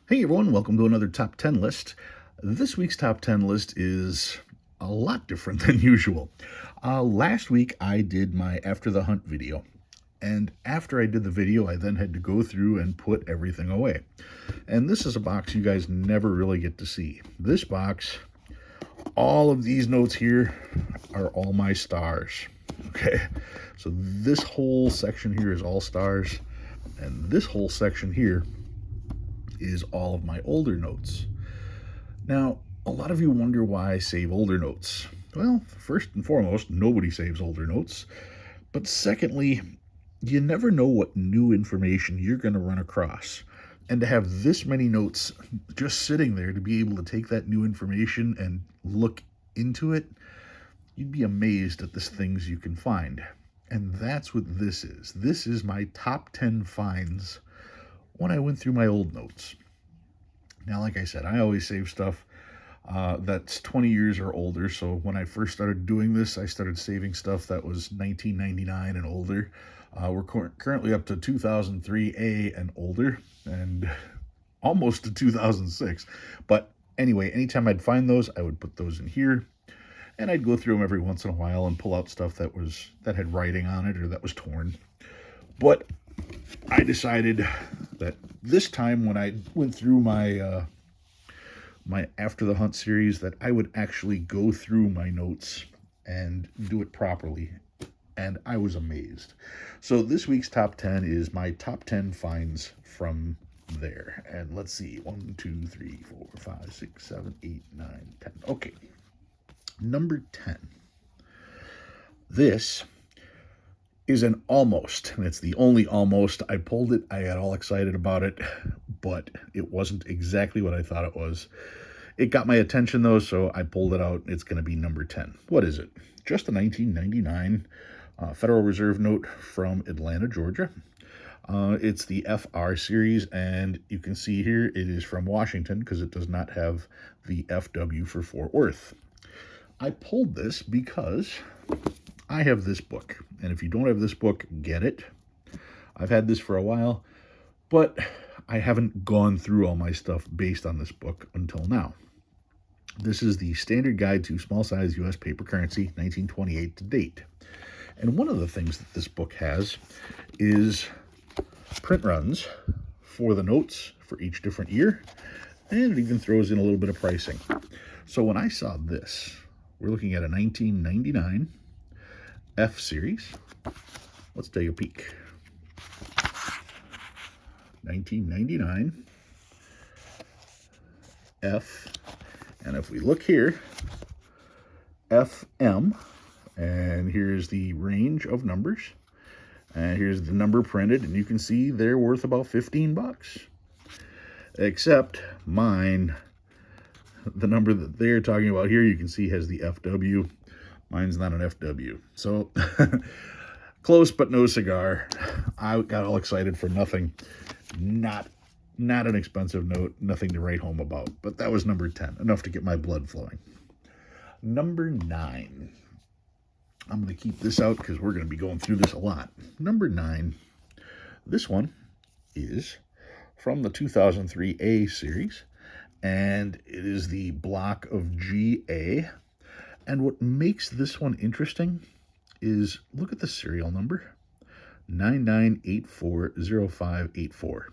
Hey everyone, welcome to another top 10 list. This week's top 10 list is a lot different than usual. Last week I did my After the Hunt video, and after I did the video, I then had to go through and put everything away. And this is a box you guys never really get to see. This box, all of these notes here are all my stars. Okay, so this whole section here is all stars, and this whole section here is all of my older notes. Now, a lot of you wonder why I save older notes. Well, first and foremost, nobody saves older notes. But secondly, you never know what new information you're going to run across. And to have this many notes just sitting there to be able to take that new information and look into it, you'd be amazed at the things you can find. And that's what this is. This is my top 10 finds when I went through my old notes. Now, like I said, I always save stuff that's 20 years or older. So when I first started doing this, I started saving stuff that was 1999 and older. We're currently up to 2003A and older, and almost to 2006. But anyway, anytime I'd find those, I would put those in here, and I'd go through them every once in a while and pull out stuff that had writing on it or that was torn. But I decided that this time when I went through my After the Hunt series, that I would actually go through my notes and do it properly, and I was amazed. So this week's top 10 is my top 10 finds from there. And let's see, 1, 2, 3, 4, 5, 6, 7, 8, 9, 10. Okay, number 10. This is an almost, and it's the only almost. I pulled it, I got all excited about it, but it wasn't exactly what I thought it was. It got my attention though, so I pulled it out. It's going to be number 10. What is it? Just a 1999 Federal Reserve note from Atlanta, Georgia. It's the FR series, and you can see here it is from Washington because it does not have the FW for Fort Worth. I pulled this because I have this book, and if you don't have this book, get it. I've had this for a while, but I haven't gone through all my stuff based on this book until now. This is the Standard Guide to Small Size U.S. Paper Currency, 1928 to date. And one of the things that this book has is print runs for the notes for each different year, and it even throws in a little bit of pricing. So when I saw this, we're looking at a 1999 F series. Let's take a peek. 1999 F, and if we look here, FM, and here's the range of numbers, and here's the number printed, and you can see they're worth about 15 bucks. Except mine, the number that they're talking about here, you can see has the FW. Mine's not an FW. So close but no cigar. I got all excited for nothing. Not an expensive note, nothing to write home about. But that was number 10, enough to get my blood flowing. Number 9. I'm going to keep this out because we're going to be going through this a lot. Number 9. This one is from the 2003A series, and it is the block of GA. And what makes this one interesting is, look at the serial number, 99840584.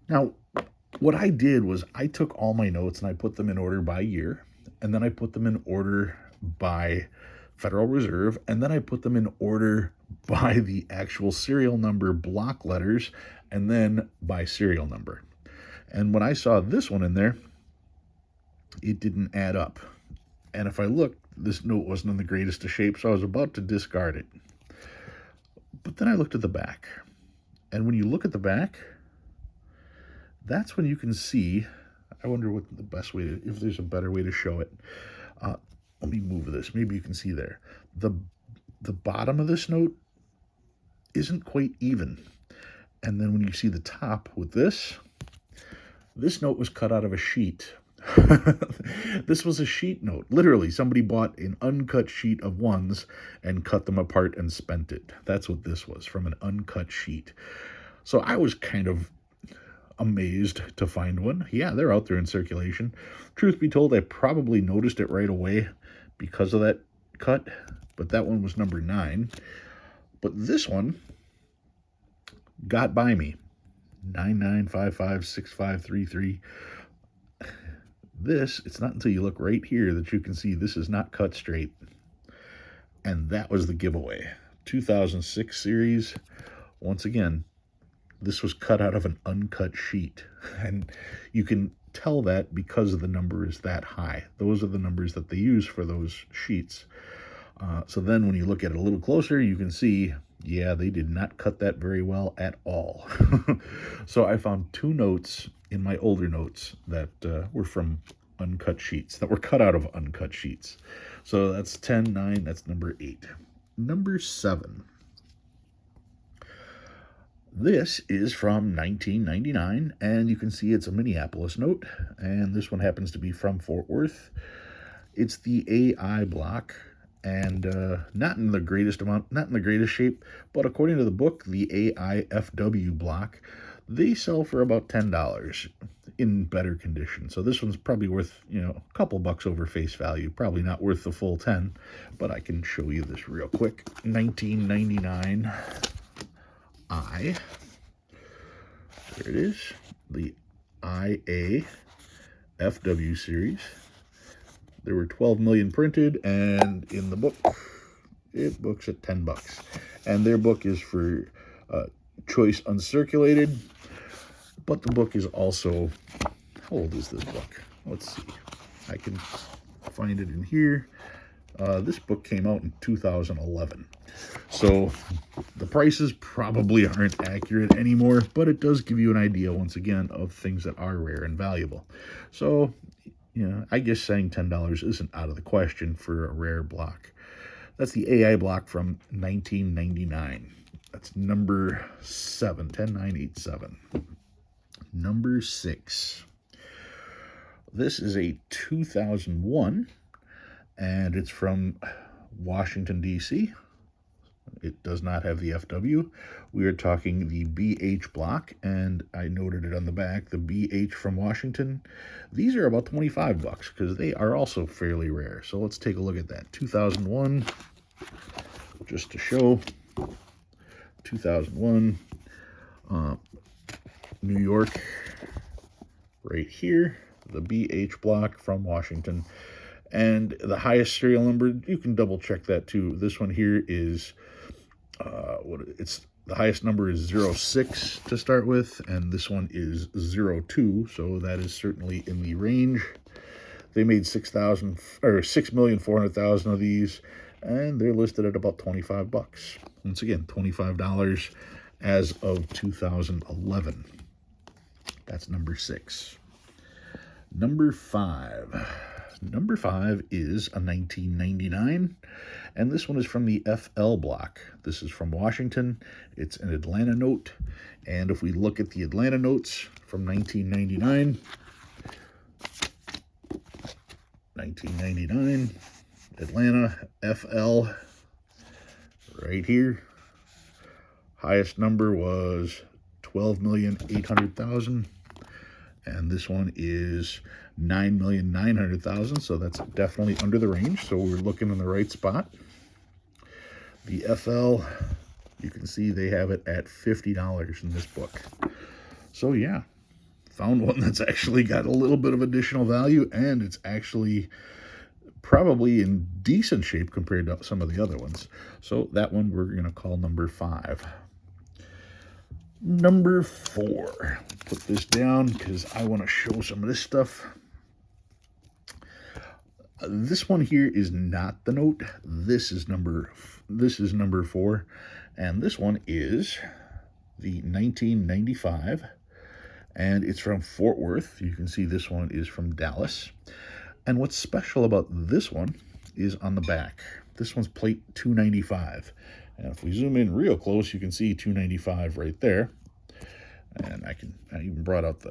Now, what I did was I took all my notes and I put them in order by year, and then I put them in order by Federal Reserve, and then I put them in order by the actual serial number block letters, and then by serial number. And when I saw this one in there, it didn't add up. And if I looked, this note wasn't in the greatest of shape, so I was about to discard it. But then I looked at the back. And when you look at the back, that's when you can see, I wonder what the best way to, if there's a better way to show it. Let me move this. Maybe you can see there. The bottom of this note isn't quite even. And then when you see the top with this note was cut out of a sheet. This was a sheet note. Literally, somebody bought an uncut sheet of ones and cut them apart and spent it. That's what this was, from an uncut sheet. So I was kind of amazed to find one. Yeah, they're out there in circulation. Truth be told, I probably noticed it right away because of that cut, but that one was number 9. But this one got by me. 99556533. This, it's not until you look right here that you can see this is not cut straight. And that was the giveaway. 2006 series. Once again, this was cut out of an uncut sheet. And you can tell that because the number is that high. Those are the numbers that they use for those sheets. So then when you look at it a little closer, you can see, yeah, they did not cut that very well at all. So I found 2 notes in my older notes that were from uncut sheets, that were cut out of uncut sheets. So that's 10, 9, that's number 8. Number 7. This is from 1999, and you can see it's a Minneapolis note, and this one happens to be from Fort Worth. It's the AI block, and not in the greatest shape, but according to the book, the AIFW block, they sell for about $10 in better condition. So this one's probably worth, a couple bucks over face value. Probably not worth the full 10, but I can show you this real quick. 1999 I. There it is. The IA FW series. There were 12 million printed, and in the book, it books at $10. And their book is for choice uncirculated, but the book is also, how old is this book? Let's see. I can find it in here. This book came out in 2011. So the prices probably aren't accurate anymore, but it does give you an idea, once again, of things that are rare and valuable. So, I guess saying $10 isn't out of the question for a rare block. That's the AI block from 1999. That's number 7, 10987. Number 6. This is a 2001, and it's from Washington, D.C. It does not have the FW. We are talking the BH block, and I noted it on the back, the BH from Washington. These are about $25 because they are also fairly rare. So let's take a look at that. 2001, just to show. 2001, New York, right here, the BH block from Washington. And the highest serial number, you can double check that too. This one here is, the highest number is 06 to start with, and this one is 02, so that is certainly in the range. They made 6,400,000 of these, and they're listed at about $25. Once again, $25 as of 2011. That's number 6. Number 5. Number 5 is a 1999, and this one is from the FL block. This is from Washington. It's an Atlanta note, and if we look at the Atlanta notes from 1999, Atlanta FL, right here. Highest number was 12,800,000, and this one is 9,900,000, so that's definitely under the range, so we're looking in the right spot. The FL, you can see they have it at $50 in this book. So yeah, found one that's actually got a little bit of additional value, and it's actually probably in decent shape compared to some of the other ones. So that one we're going to call number 5. Number 4. Put this down because I want to show some of this stuff. This one here is not the note. This is number 4, and this one is the 1995, and it's from Fort Worth. You can see this one is from Dallas. And what's special about this one is on the back. This one's plate 295. And if we zoom in real close, you can see 295 right there. And I even brought out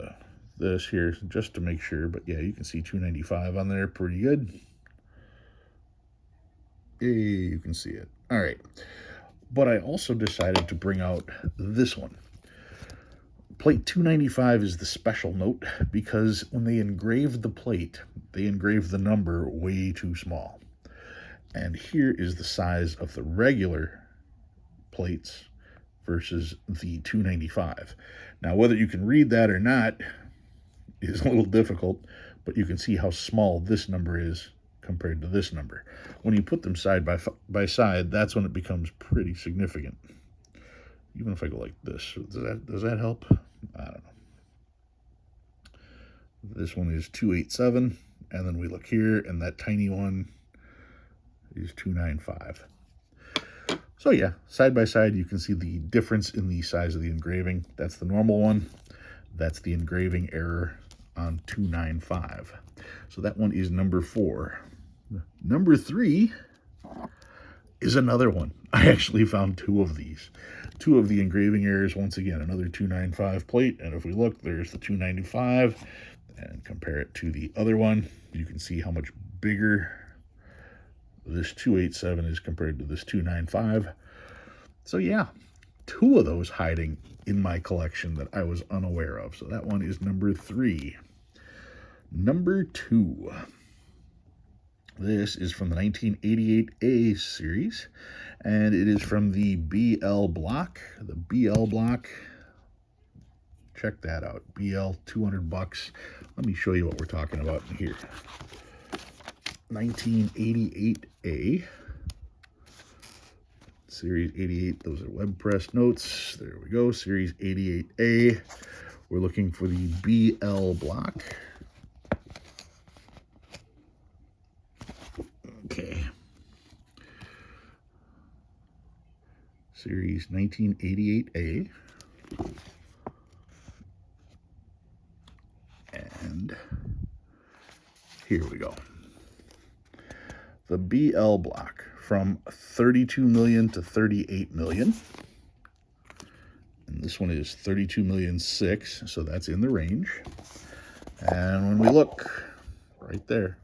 this here just to make sure, but yeah, you can see 295 on there, pretty good. Hey, you can see it. All right. But I also decided to bring out this one. Plate 295 is the special note because when they engraved the plate, they engraved the number way too small. And here is the size of the regular plates versus the 295. Now, whether you can read that or not is a little difficult, but you can see how small this number is compared to this number. When you put them side by side, that's when it becomes pretty significant. Even if I go like this, does that help? I don't know. This one is 287, and then we look here, and that tiny one is 295. So yeah, side by side, you can see the difference in the size of the engraving. That's the normal one. That's the engraving error on 295. So that one is number 4. Number 3 is another one. I actually found 2 of these. 2 of the engraving errors. Once again, another 295 plate. And if we look, there's the 295. And compare it to the other one, you can see how much bigger this 287 is compared to this 295. So yeah, 2 of those hiding in my collection that I was unaware of. So that one is number 3. Number 2. This is from the 1988A series, and it is from the BL block. The BL block, check that out. BL, $200. Let me show you what we're talking about here. 1988A. Series 88, those are web press notes. There we go, Series 88A. We're looking for the BL block. Okay. Series 1988A. And here we go. The BL block from 32 million to 38 million. And this one is 32,000,006, so that's in the range. And when we look right there,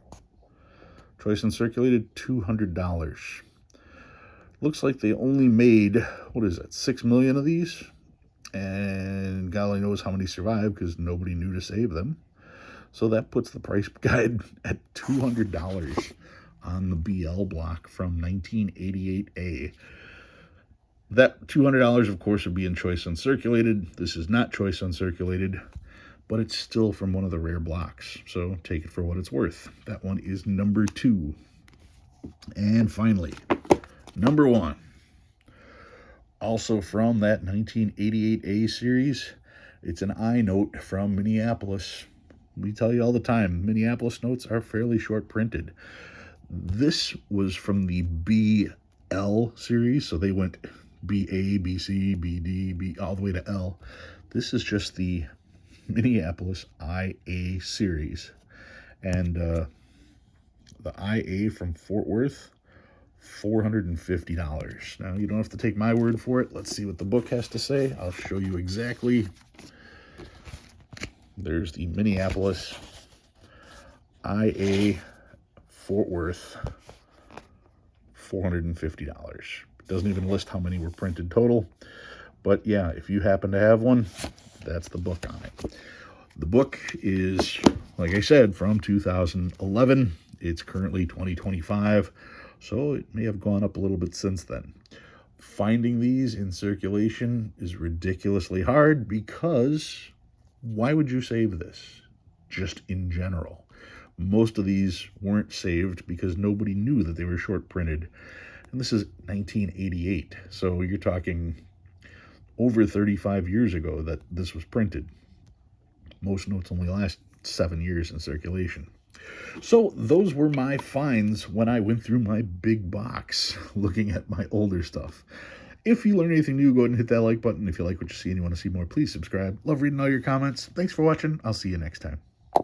choice uncirculated, $200. Looks like they only made, what is that, 6 million of these? And God only knows how many survived because nobody knew to save them. So that puts the price guide at $200 on the BL block from 1988A. That $200, of course, would be in choice uncirculated. This is not choice uncirculated, but it's still from one of the rare blocks. So take it for what it's worth. That one is number 2. And finally, number 1. Also from that 1988A series, it's an I note from Minneapolis. We tell you all the time, Minneapolis notes are fairly short printed. This was from the BL series, so they went BA, BC, BD, B, all the way to L. This is just the Minneapolis IA series. And the IA from Fort Worth, $450. Now, you don't have to take my word for it. Let's see what the book has to say. I'll show you exactly. There's the Minneapolis IA Fort Worth, $450. It doesn't even list how many were printed total. But yeah, if you happen to have one, that's the book on it. The book is, like I said, from 2011. It's currently 2025, so it may have gone up a little bit since then. Finding these in circulation is ridiculously hard because why would you save this? Just in general. Most of these weren't saved because nobody knew that they were short printed. And this is 1988, so you're talking over 35 years ago that this was printed. Most notes only last 7 years in circulation. So those were my finds when I went through my big box looking at my older stuff. If you learned anything new, go ahead and hit that like button. If you like what you see and you want to see more, please subscribe. Love reading all your comments. Thanks for watching. I'll see you next time.